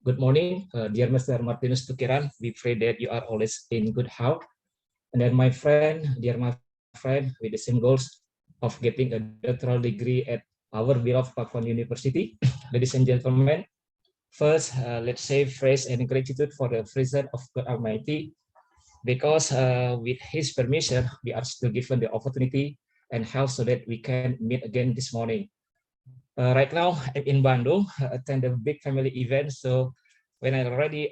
Good morning, dear Mr. Martinus Tukiran. We pray that you are always in good health. And then my friend, with the same goals of getting a doctoral degree at our beloved Pakuan University. Ladies and gentlemen, first, let's say praise and gratitude for the presence of God Almighty, because with His permission, we are still given the opportunity and health so that we can meet again this morning. Right now, I'm in Bandung, attend a big family event. So when I already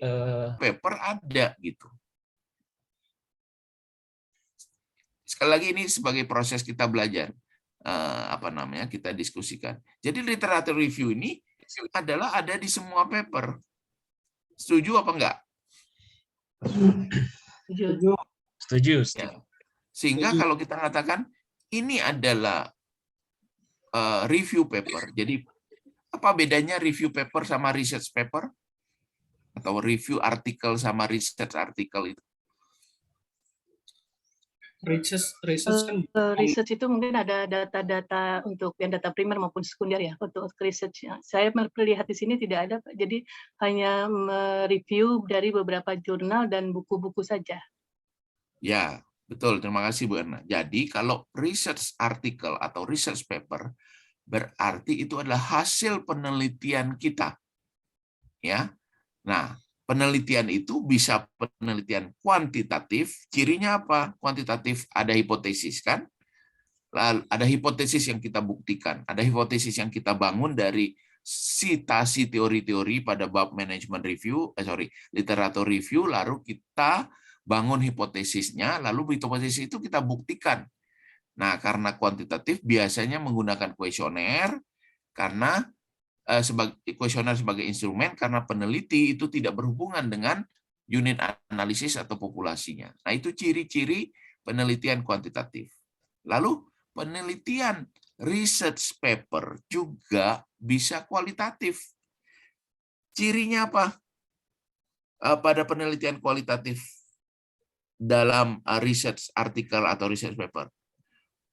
paper ada gitu. Sekali lagi ini sebagai proses kita belajar, kita diskusikan. Jadi literatur review ini adalah ada di semua paper. Setuju apa enggak? Setuju. Ya. Sehingga kalau kita katakan ini adalah review paper. Jadi apa bedanya review paper sama research paper? Atau review artikel sama research artikel itu? Research itu mungkin ada data-data untuk yang data primer maupun sekunder ya. Untuk research saya melihat di sini tidak ada, Pak. Jadi hanya mereview dari beberapa jurnal dan buku-buku saja. Ya, betul. Terima kasih Bu Erna. Jadi kalau research article atau research paper berarti itu adalah hasil penelitian kita. Ya. Nah, penelitian itu bisa penelitian kuantitatif. Cirinya apa? Kuantitatif ada hipotesis kan? Lalu ada hipotesis yang kita buktikan, ada hipotesis yang kita bangun dari citasi teori-teori pada bab manajemen review, literatur review, lalu kita bangun hipotesisnya, lalu hipotesis itu kita buktikan. Nah, karena kuantitatif biasanya menggunakan kuesioner, karena sebagai kuesioner sebagai instrumen, karena peneliti itu tidak berhubungan dengan unit analisis atau populasinya. Nah, itu ciri-ciri penelitian kuantitatif. Lalu penelitian research paper juga bisa kualitatif. Cirinya apa? Pada penelitian kualitatif dalam research artikel atau research paper.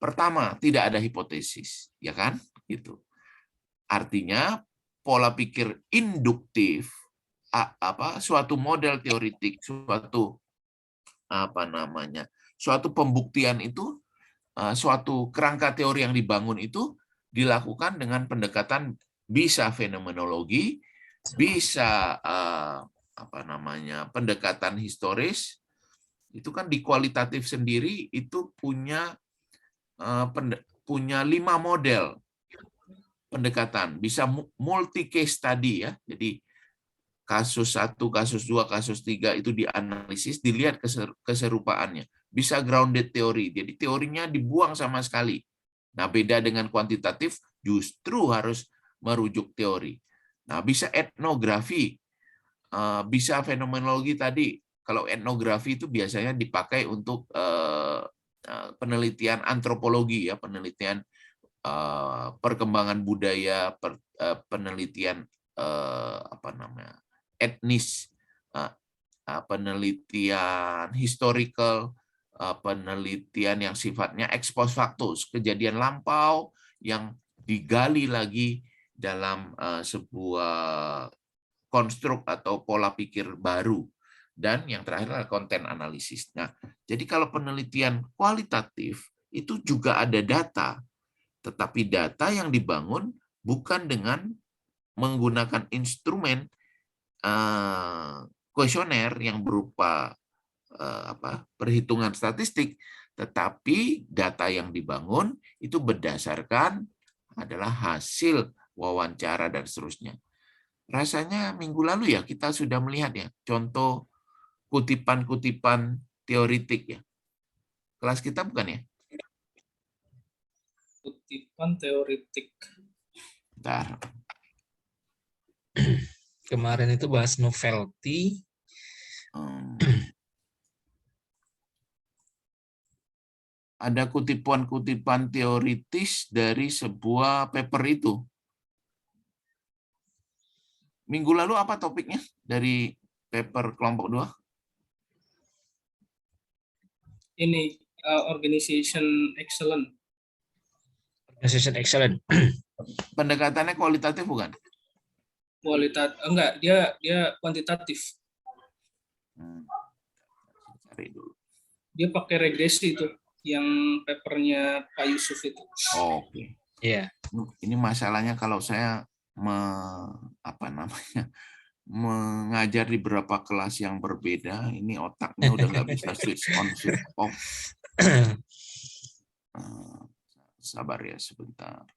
Pertama, tidak ada hipotesis, ya kan? Gitu. Artinya pola pikir induktif, suatu model teoritik, suatu pembuktian itu, suatu kerangka teori yang dibangun itu dilakukan dengan pendekatan bisa fenomenologi, bisa pendekatan historis. Itu kan di kualitatif sendiri itu punya 5 model pendekatan, bisa multi case study ya. Jadi kasus 1, kasus 2, kasus 3 itu dianalisis, dilihat keserupaannya. Bisa grounded teori, jadi teorinya dibuang sama sekali. Nah, beda dengan kuantitatif, justru harus merujuk teori. Nah, bisa etnografi, bisa fenomenologi tadi. Kalau etnografi itu biasanya dipakai untuk penelitian antropologi ya, penelitian perkembangan budaya, penelitian etnis, penelitian historical, penelitian yang sifatnya ex post facto, kejadian lampau yang digali lagi dalam sebuah konstruk atau pola pikir baru. Dan yang terakhir adalah konten analisis. Nah, jadi kalau penelitian kualitatif itu juga ada data, tetapi data yang dibangun bukan dengan menggunakan instrumen kuesioner yang berupa perhitungan statistik, tetapi data yang dibangun itu berdasarkan adalah hasil wawancara dan seterusnya. Rasanya minggu lalu ya kita sudah melihat ya contoh kutipan-kutipan teoritik ya. Kelas kita bukan ya? Kutipan teoritik. Bentar. Kemarin itu bahas novelty. Ada kutipan-kutipan teoritis dari sebuah paper itu. Minggu lalu apa topiknya dari paper kelompok 2? Ini organization excellent. Organization excellent. Pendekatannya kualitatif bukan? Enggak, dia kuantitatif. Cari dulu. Dia pakai regresi itu, yang papernya Pak Yusuf itu. Oke. Iya. Ini masalahnya kalau saya mengajar di beberapa kelas yang berbeda, ini otaknya udah nggak bisa switch on, switch off. Sabar ya sebentar.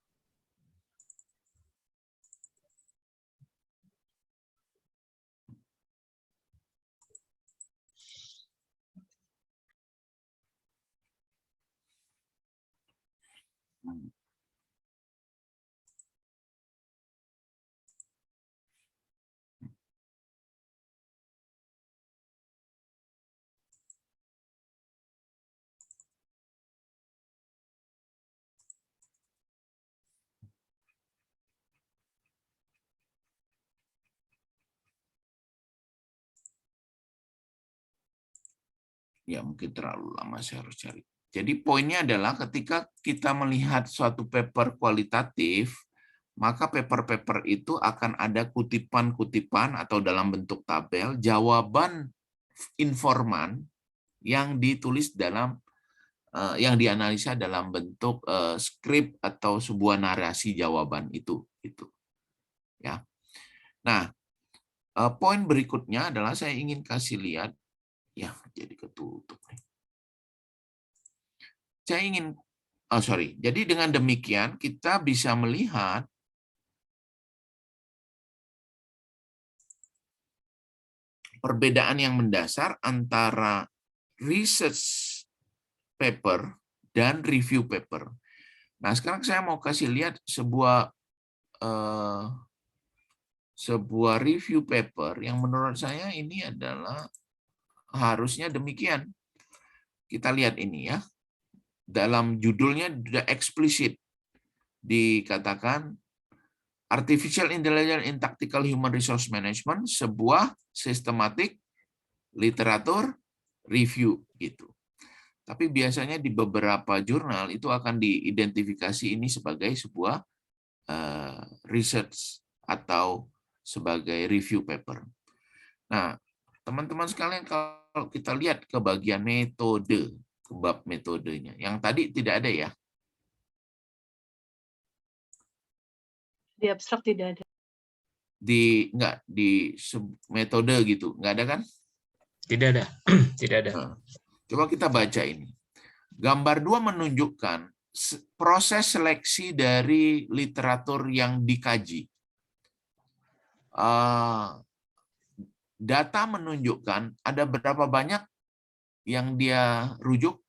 Ya, mungkin terlalu lama saya harus cari. Jadi poinnya adalah ketika kita melihat suatu paper kualitatif, maka paper-paper itu akan ada kutipan-kutipan atau dalam bentuk tabel jawaban informan yang ditulis dalam yang dianalisa dalam bentuk skrip atau sebuah narasi jawaban itu gitu. Ya. Nah, poin berikutnya adalah saya ingin kasih lihat ya, jadi ketutup nih. Saya ingin jadi dengan demikian kita bisa melihat perbedaan yang mendasar antara research paper dan review paper. Nah, sekarang saya mau kasih lihat sebuah review paper yang menurut saya ini adalah harusnya demikian. Kita lihat ini ya. Dalam judulnya sudah eksplisit dikatakan Artificial Intelligence in Tactical Human Resource Management, sebuah sistematik literatur review gitu. Tapi biasanya di beberapa jurnal itu akan diidentifikasi ini sebagai sebuah research atau sebagai review paper. Nah, teman-teman sekalian, kalau kita lihat ke bagian metode, ke bab metodenya, yang tadi tidak ada ya. Di abstrak tidak ada. Enggak, di metode gitu, enggak ada kan? Tidak ada. Tidak ada. Nah, coba kita baca ini. Gambar 2 menunjukkan proses seleksi dari literatur yang dikaji. Data menunjukkan ada berapa banyak yang dia rujuk?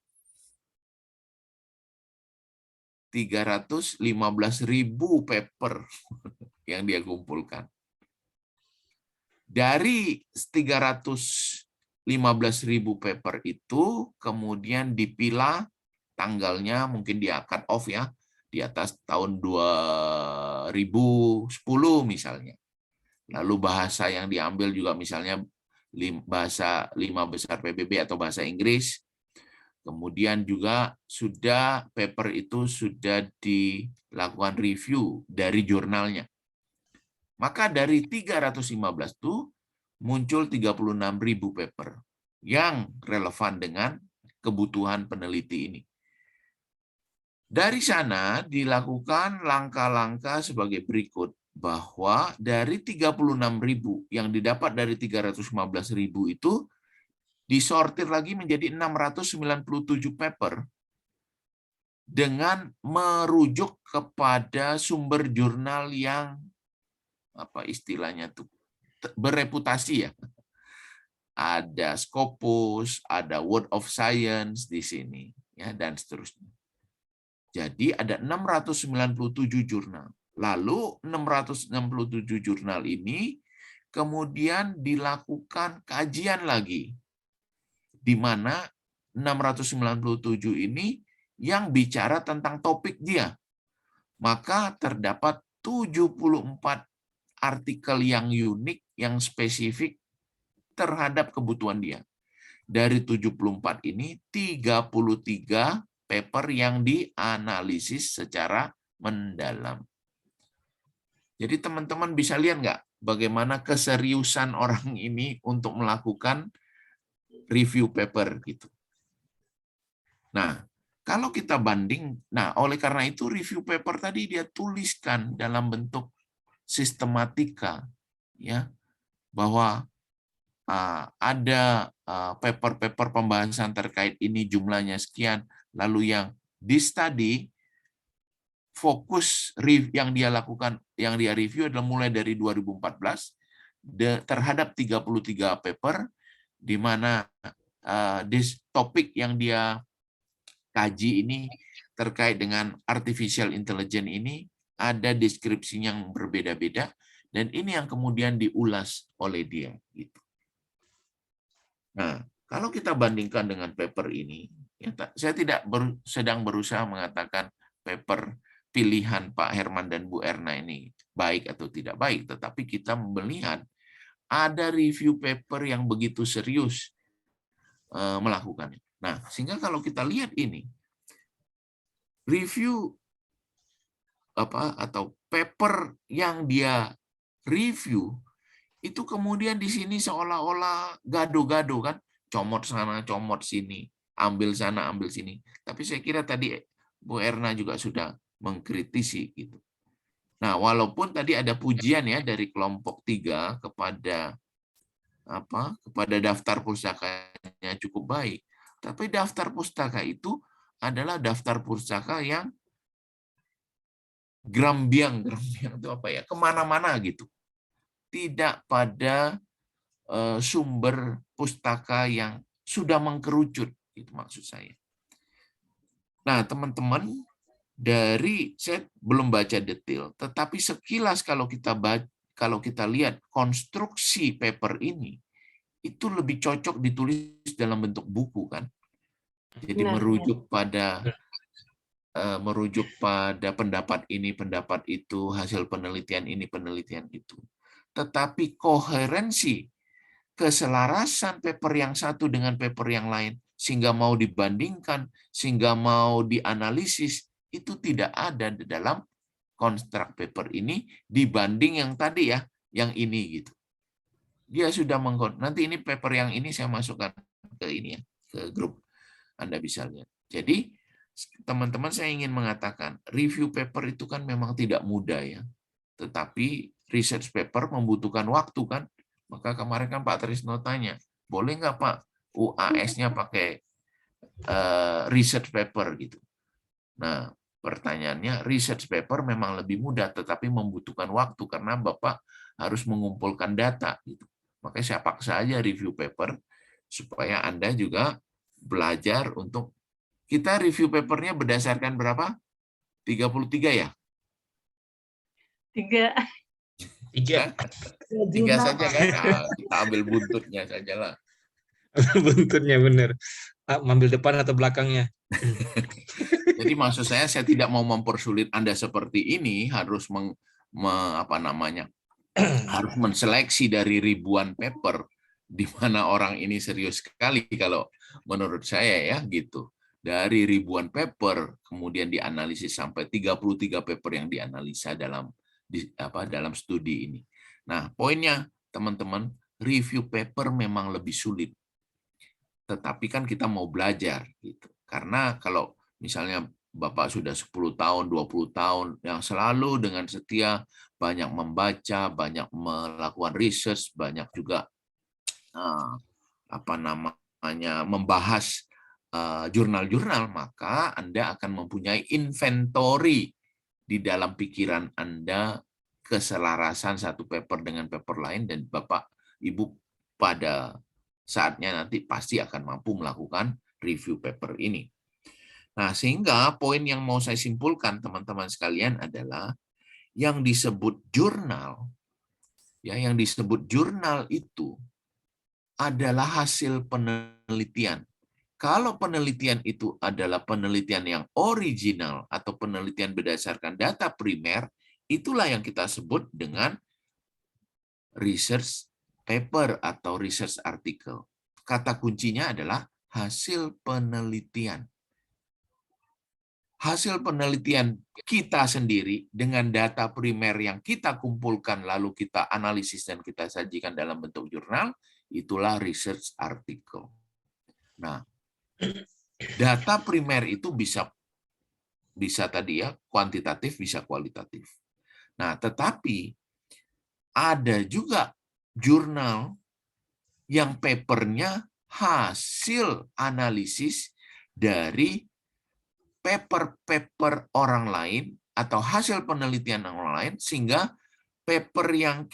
315.000 paper yang dia kumpulkan. Dari 315.000 paper itu kemudian dipilah tanggalnya, mungkin dia cut off ya, di atas tahun 2010 misalnya. Lalu bahasa yang diambil juga misalnya bahasa 5 besar PBB atau bahasa Inggris. Kemudian juga sudah paper itu sudah dilakukan review dari jurnalnya. Maka dari 315 itu muncul 36.000 paper yang relevan dengan kebutuhan peneliti ini. Dari sana dilakukan langkah-langkah sebagai berikut, bahwa dari 36.000 yang didapat dari 315.000 itu disortir lagi menjadi 697 paper dengan merujuk kepada sumber jurnal yang apa istilahnya tuh bereputasi ya. Ada Scopus, ada World of Science di sini ya, dan seterusnya. Jadi ada 697 jurnal. Lalu 667 jurnal ini kemudian dilakukan kajian lagi, di mana 697 ini yang bicara tentang topik dia. Maka terdapat 74 artikel yang unik, yang spesifik terhadap kebutuhan dia. Dari 74 ini, 33 paper yang dianalisis secara mendalam. Jadi teman-teman bisa lihat nggak? bagaimana keseriusan orang ini untuk melakukan review paper gitu. Nah, kalau kita banding, nah oleh karena itu review paper tadi dia tuliskan dalam bentuk sistematika, ya, bahwa ada paper-paper pembahasan terkait ini jumlahnya sekian, lalu yang di study fokus yang dia lakukan, yang dia review adalah mulai dari 2014 terhadap 33 paper, di mana topik yang dia kaji ini terkait dengan artificial intelligence ini ada deskripsi yang berbeda-beda, dan ini yang kemudian diulas oleh dia gitu. Nah, kalau kita bandingkan dengan paper ini, ya, saya tidak sedang berusaha mengatakan paper pilihan Pak Herman dan Bu Erna ini baik atau tidak baik, tetapi kita melihat ada review paper yang begitu serius melakukannya. Nah, sehingga kalau kita lihat ini, review atau paper yang dia review itu kemudian di sini seolah-olah gado-gado kan, comot sana, comot sini, ambil sana, ambil sini. Tapi saya kira tadi Bu Erna juga sudah mengkritisi gitu. Nah, walaupun tadi ada pujian ya dari kelompok 3 kepada daftar pustakanya cukup baik, tapi daftar pustaka itu adalah daftar pustaka yang grambiang itu apa ya, kemana-mana gitu. Tidak pada sumber pustaka yang sudah mengkerucut, itu maksud saya. Nah, teman-teman, saya belum baca detail, tetapi sekilas kalau kita lihat konstruksi paper ini, itu lebih cocok ditulis dalam bentuk buku kan. Jadi merujuk pada pendapat ini, pendapat itu, hasil penelitian ini, penelitian itu. Tetapi koherensi, keselarasan paper yang satu dengan paper yang lain, sehingga mau dibandingkan, sehingga mau dianalisis, itu tidak ada di dalam konstruk paper ini dibanding yang tadi ya, yang ini gitu. Dia sudah nanti ini paper yang ini saya masukkan ke ini ya, ke grup. Anda bisa lihat. Jadi teman-teman, saya ingin mengatakan review paper itu kan memang tidak mudah ya. Tetapi research paper membutuhkan waktu kan. Maka kemarin kan Pak Trisno tanya, boleh nggak Pak UAS-nya pakai research paper gitu. Nah, pertanyaannya, research paper memang lebih mudah, tetapi membutuhkan waktu karena Bapak harus mengumpulkan data gitu. Makanya saya paksa aja review paper supaya Anda juga belajar untuk kita review papernya berdasarkan berapa? 33 ya? 3. 3 saja kan? Nah, kita ambil buntutnya saja lah. Buntutnya benar. Ambil depan atau belakangnya. Jadi maksud saya tidak mau mempersulit Anda seperti ini, harus harus menseleksi dari ribuan paper, di mana orang ini serius sekali kalau menurut saya ya gitu. Dari ribuan paper kemudian dianalisis sampai 33 paper yang dianalisa dalam studi ini. Nah, poinnya teman-teman, review paper memang lebih sulit. Tetapi kan kita mau belajar gitu. Karena kalau misalnya Bapak sudah 10 tahun, 20 tahun yang selalu dengan setia banyak membaca, banyak melakukan research, banyak juga membahas jurnal-jurnal, maka Anda akan mempunyai inventory di dalam pikiran Anda keselarasan satu paper dengan paper lain, dan Bapak Ibu pada saatnya nanti pasti akan mampu melakukan review paper ini. Nah, sehingga poin yang mau saya simpulkan teman-teman sekalian adalah yang disebut jurnal, ya, yang disebut jurnal itu adalah hasil penelitian. Kalau penelitian itu adalah penelitian yang original atau penelitian berdasarkan data primer, itulah yang kita sebut dengan research paper atau research article. Kata kuncinya adalah hasil penelitian. hasil penelitian kita sendiri dengan data primer yang kita kumpulkan, lalu kita analisis dan kita sajikan dalam bentuk jurnal, itulah research article. Nah, data primer itu bisa tadi ya, kuantitatif, bisa kualitatif. Nah, tetapi ada juga jurnal yang papernya hasil analisis dari paper-paper orang lain atau hasil penelitian orang lain, sehingga paper yang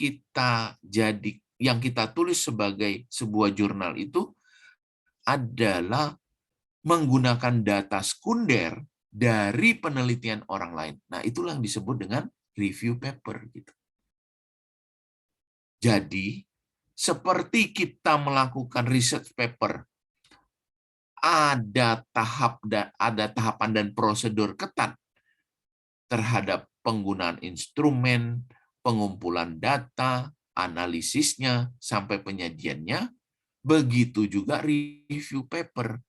kita tulis sebagai sebuah jurnal itu adalah menggunakan data sekunder dari penelitian orang lain. Nah, itulah yang disebut dengan review paper gitu. Jadi, seperti kita melakukan research paper, ada tahapan dan prosedur ketat terhadap penggunaan instrumen, pengumpulan data, analisisnya, sampai penyajiannya. Begitu juga review paper.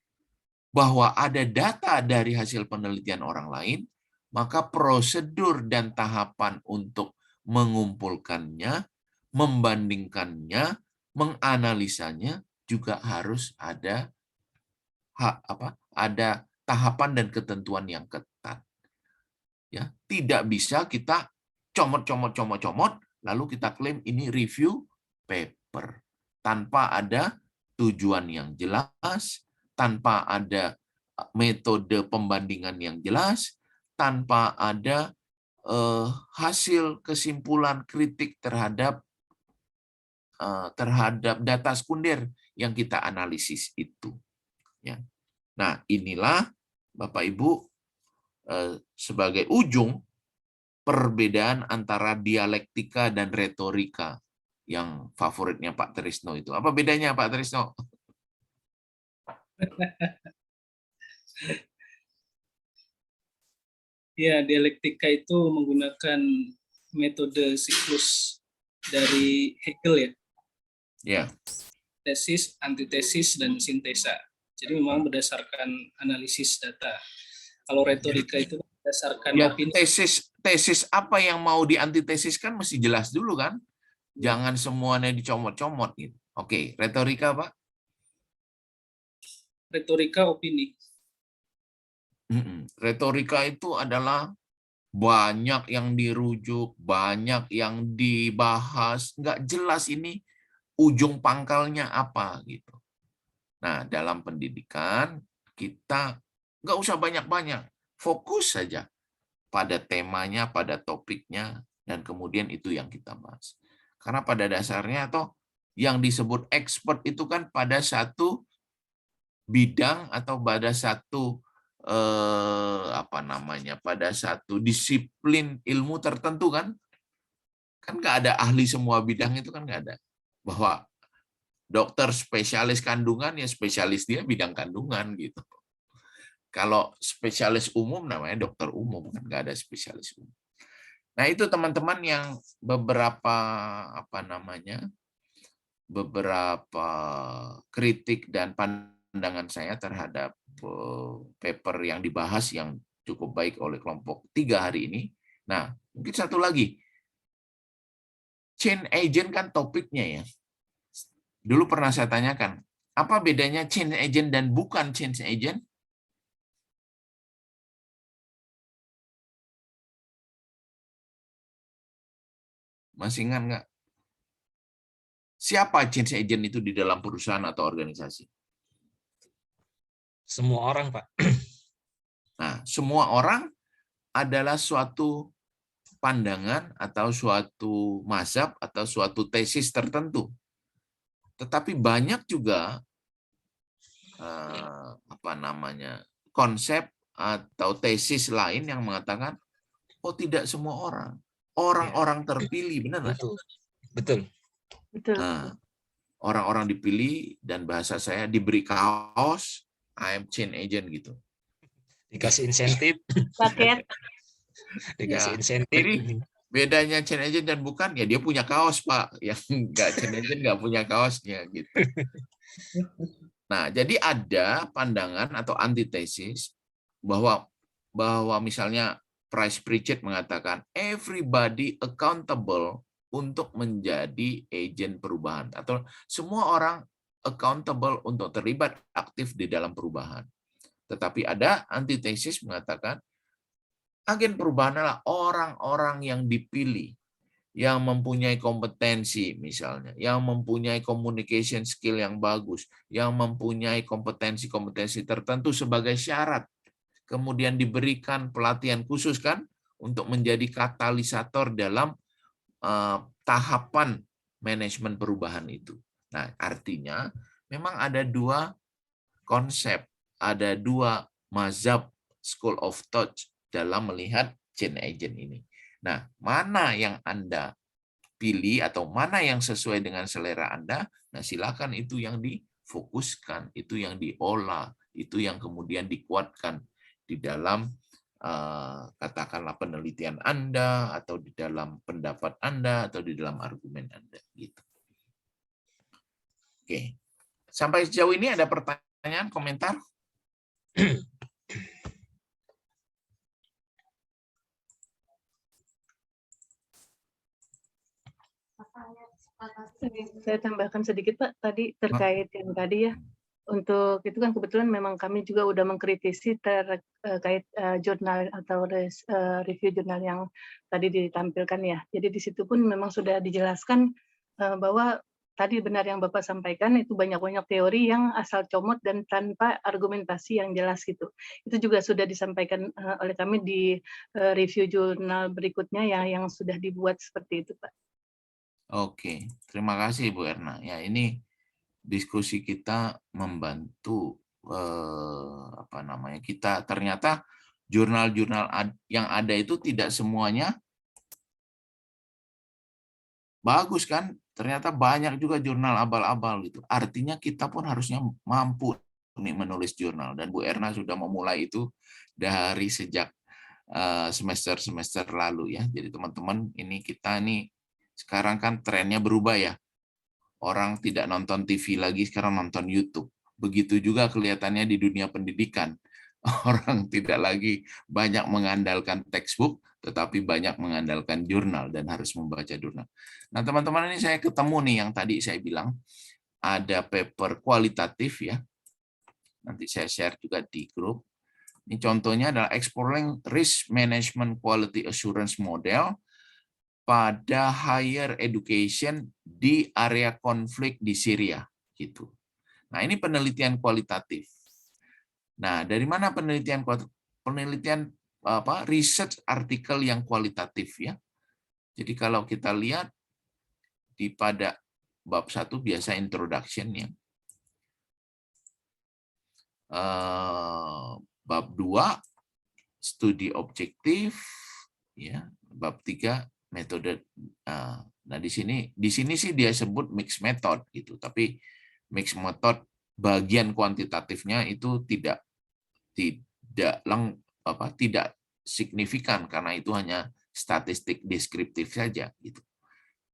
Bahwa ada data dari hasil penelitian orang lain, maka prosedur dan tahapan untuk mengumpulkannya, membandingkannya, menganalisanya juga harus ada tahapan dan ketentuan yang ketat. Ya, tidak bisa kita comot, lalu kita klaim ini review paper tanpa ada tujuan yang jelas, tanpa ada metode pembandingan yang jelas, tanpa ada hasil kesimpulan kritik terhadap data sekunder yang kita analisis itu. Ya. Nah, inilah Bapak Ibu sebagai ujung perbedaan antara dialektika dan retorika yang favoritnya Pak Trisno itu. Apa bedanya Pak Trisno? Ya, dialektika itu menggunakan metode siklus dari Hegel ya. Ya. Tesis, antitesis, dan sintesa. Jadi memang berdasarkan analisis data. Kalau retorika itu berdasarkan opini. Tesis apa yang mau diantitesiskan mesti jelas dulu kan? Jangan semuanya dicomot-comot gitu. Oke, retorika Pak? Retorika opini. Retorika itu adalah banyak yang dirujuk, banyak yang dibahas, nggak jelas ini ujung pangkalnya apa gitu. Nah, dalam pendidikan kita nggak usah banyak-banyak, fokus saja pada temanya, pada topiknya, dan kemudian itu yang kita bahas. Karena pada dasarnya yang disebut expert itu kan pada satu bidang atau pada satu pada satu disiplin ilmu tertentu kan nggak ada ahli semua bidang itu kan nggak ada. Bahwa dokter spesialis kandungan ya spesialis dia bidang kandungan gitu. Kalau spesialis umum namanya dokter umum kan nggak ada spesialis umum. Nah itu teman-teman yang beberapa kritik dan pandangan saya terhadap paper yang dibahas yang cukup baik oleh kelompok 3 hari ini. Nah mungkin satu lagi, change agent kan topiknya ya. Dulu pernah saya tanyakan, apa bedanya change agent dan bukan change agent? Masih ingat nggak? Siapa change agent itu di dalam perusahaan atau organisasi? Semua orang, Pak. Nah, semua orang adalah suatu pandangan atau suatu mazhab atau suatu tesis tertentu. Tetapi banyak juga konsep atau tesis lain yang mengatakan, oh tidak semua orang terpilih, benar nggak? Betul. Nah, orang-orang dipilih dan bahasa saya diberi kaos, I am change agent gitu. Dikasih insentif. Paket. Dikasih insentif. Jadi bedanya change agent dan bukan, ya dia punya kaos Pak, yang nggak change agent nggak punya kaosnya gitu. Nah, jadi ada pandangan atau antitesis bahwa bahwa misalnya Price Pritchett mengatakan everybody accountable untuk menjadi agen perubahan, atau semua orang accountable untuk terlibat aktif di dalam perubahan. Tetapi ada antitesis mengatakan agen perubahan adalah orang-orang yang dipilih, yang mempunyai kompetensi misalnya, yang mempunyai communication skill yang bagus, yang mempunyai kompetensi-kompetensi tertentu sebagai syarat, kemudian diberikan pelatihan khusus kan untuk menjadi katalisator dalam tahapan manajemen perubahan itu. Nah, artinya memang ada dua konsep, ada dua mazhab school of thought dalam melihat change agent ini. Nah, mana yang Anda pilih atau mana yang sesuai dengan selera Anda, nah silakan itu yang difokuskan, itu yang diolah, itu yang kemudian dikuatkan di dalam katakanlah penelitian Anda, atau di dalam pendapat Anda, atau di dalam argumen Anda. Gitu. Oke, sampai sejauh ini ada pertanyaan, komentar? Saya tambahkan sedikit Pak, tadi terkait yang tadi ya, untuk itu kan kebetulan memang kami juga udah mengkritisi terkait jurnal atau review jurnal yang tadi ditampilkan ya. Jadi di situ pun memang sudah dijelaskan bahwa tadi benar yang Bapak sampaikan, itu banyak-banyak teori yang asal comot dan tanpa argumentasi yang jelas gitu. Itu juga sudah disampaikan oleh kami di review jurnal berikutnya yang sudah dibuat seperti itu Pak. Oke, terima kasih Bu Erna. Ya, ini diskusi kita membantu kita ternyata jurnal-jurnal yang ada itu tidak semuanya bagus kan? Ternyata banyak juga jurnal abal-abal gitu. Artinya kita pun harusnya mampu nih menulis jurnal, dan Bu Erna sudah memulai itu dari sejak semester-semester lalu ya. Jadi teman-teman, ini kita nih sekarang kan trennya berubah ya. Orang tidak nonton TV lagi, sekarang nonton YouTube. Begitu juga kelihatannya di dunia pendidikan. Orang tidak lagi banyak mengandalkan textbook, tetapi banyak mengandalkan jurnal dan harus membaca jurnal. Nah, teman-teman, ini saya ketemu nih yang tadi saya bilang, ada paper kualitatif ya. Nanti saya share juga di grup. Ini contohnya adalah Exploring Risk Management Quality Assurance Model pada higher education di area konflik di Syria gitu. Nah, ini penelitian kualitatif. Nah, dari mana penelitian research artikel yang kualitatif ya. Jadi kalau kita lihat di pada bab 1 biasa introduction ya. Bab 2 studi objektif ya, bab 3 metode. Nah, di sini sih dia sebut mixed method gitu, tapi mixed method bagian kuantitatifnya itu tidak signifikan karena itu hanya statistik deskriptif saja gitu.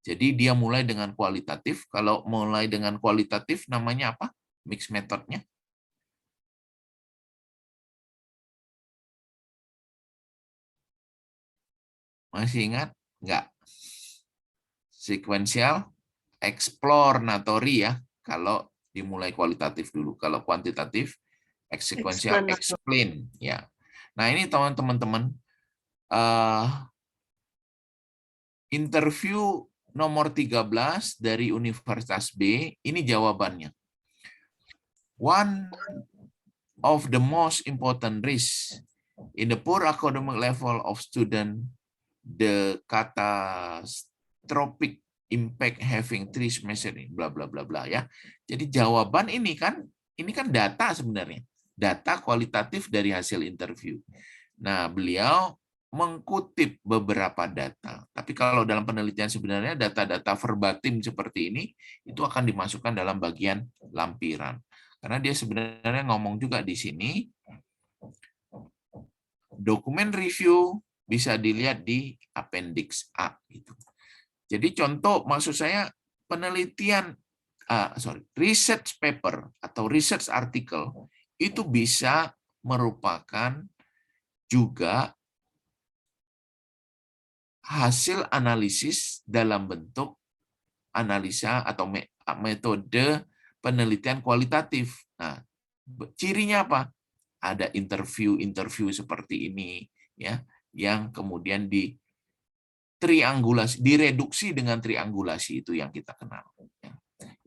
Jadi dia mulai dengan kualitatif. Kalau mulai dengan kualitatif namanya apa? Mixed methodnya? Masih ingat? Enggak. Sequential, exploratory ya, kalau dimulai kualitatif dulu. Kalau kuantitatif, sequential, explain ya. Nah, ini teman-teman, interview nomor 13 dari Universitas B, ini jawabannya. One of the most important risks in the poor academic level of student, the catastrophic impact having 3 semester ini, bla bla bla bla ya. Jadi jawaban ini kan data sebenarnya, data kualitatif dari hasil interview. Nah, beliau mengutip beberapa data. Tapi kalau dalam penelitian sebenarnya data-data verbatim seperti ini itu akan dimasukkan dalam bagian lampiran. Karena dia sebenarnya ngomong juga di sini, dokumen review bisa dilihat di appendix A gitu. Jadi contoh, maksud saya penelitian, research paper atau research article itu bisa merupakan juga hasil analisis dalam bentuk analisa atau metode penelitian kualitatif. Nah, cirinya apa? Ada interview seperti ini, ya, yang kemudian direduksi dengan triangulasi itu yang kita kenal. Ya.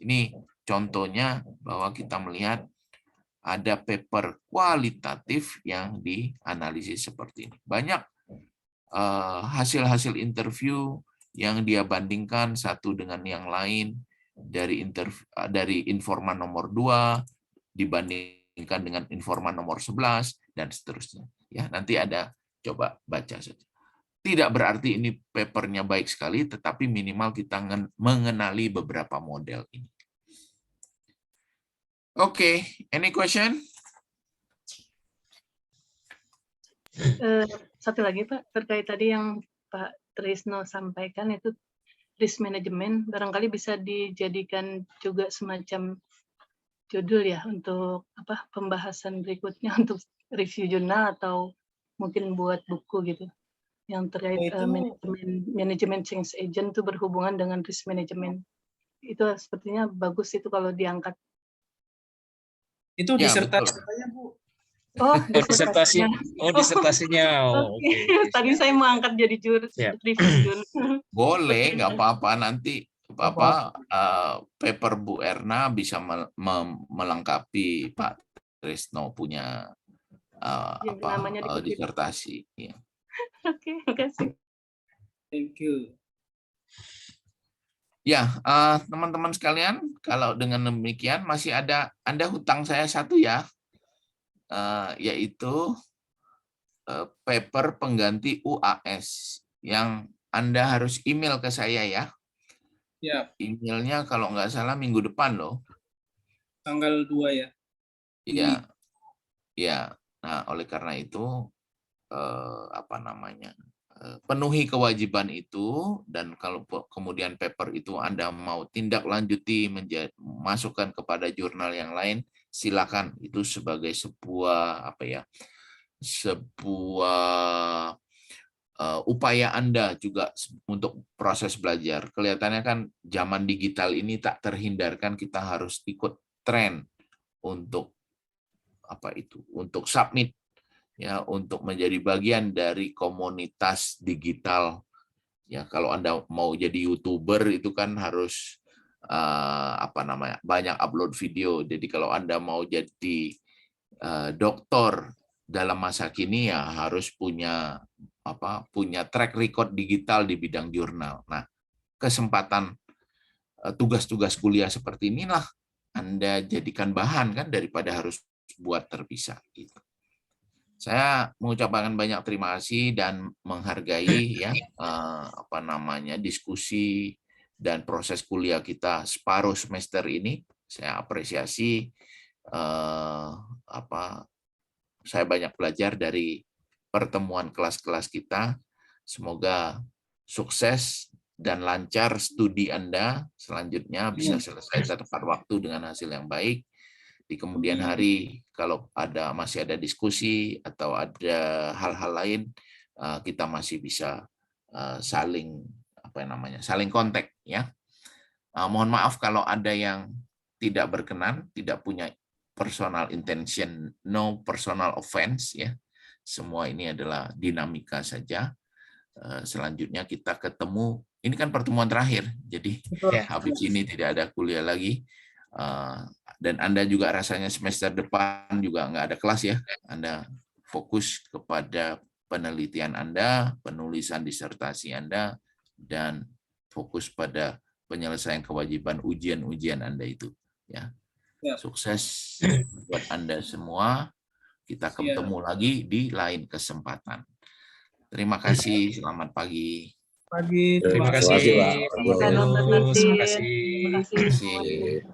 Ini contohnya bahwa kita melihat ada paper kualitatif yang dianalisis seperti ini. Banyak hasil-hasil interview yang dia bandingkan satu dengan yang lain, dari informan nomor 2 dibandingkan dengan informan nomor 11 dan seterusnya. Ya, nanti ada, coba baca saja. Tidak berarti ini papernya baik sekali, tetapi minimal kita mengenali beberapa model ini. Oke, any question? Satu lagi Pak, terkait tadi yang Pak Trisno sampaikan itu risk management, barangkali bisa dijadikan juga semacam judul ya untuk pembahasan berikutnya untuk review jurnal atau mungkin buat buku gitu yang terkait manajemen change agent itu berhubungan dengan risk management. Itu sepertinya bagus itu kalau diangkat. Itu Ya, disertasi saya, Bu. Oh, disertasinya. Oke. Tadi saya mau angkat jadi review jurnal. Boleh, nggak apa-apa. Nanti paper Bu Erna bisa melengkapi Pak Trisno punya disertasi. Ya. Oke, makasih. Thank you. Ya, teman-teman sekalian, kalau dengan demikian masih ada hutang saya satu ya, yaitu paper pengganti UAS yang Anda harus email ke saya ya. Ya. Emailnya kalau nggak salah minggu depan loh. Tanggal 2 ya. Iya. Ya. Nah, oleh karena itu penuhi kewajiban itu, dan kalau kemudian paper itu Anda mau tindak lanjuti masukkan kepada jurnal yang lain, silakan. Itu sebagai sebuah upaya Anda juga untuk proses belajar. Kelihatannya kan zaman digital ini tak terhindarkan kita harus ikut tren untuk untuk submit ya, untuk menjadi bagian dari komunitas digital. Ya, kalau Anda mau jadi YouTuber itu kan harus banyak upload video. Jadi kalau Anda mau jadi doktor dalam masa kini ya harus punya track record digital di bidang jurnal. Nah, kesempatan tugas-tugas kuliah seperti inilah Anda jadikan bahan kan, daripada harus buat terpisah gitu. Saya mengucapkan banyak terima kasih dan menghargai ya diskusi dan proses kuliah kita separuh semester ini. Saya apresiasi saya banyak belajar dari pertemuan kelas-kelas kita. Semoga sukses dan lancar studi Anda selanjutnya, bisa selesai tepat waktu dengan hasil yang baik. Di kemudian hari kalau masih ada diskusi atau ada hal-hal lain, kita masih bisa saling kontak ya. Mohon maaf kalau ada yang tidak berkenan, tidak punya personal intention, no personal offense ya. Semua ini adalah dinamika saja. Selanjutnya kita ketemu, ini kan pertemuan terakhir, jadi habis ini tidak ada kuliah lagi. Dan Anda juga rasanya semester depan juga nggak ada kelas ya. Anda fokus kepada penelitian Anda, penulisan disertasi Anda, dan fokus pada penyelesaian kewajiban ujian-ujian Anda itu. Ya. Sukses buat Anda semua. Kita ketemu lagi di lain kesempatan. Terima kasih. Selamat pagi. Terima kasih. Terima kasih.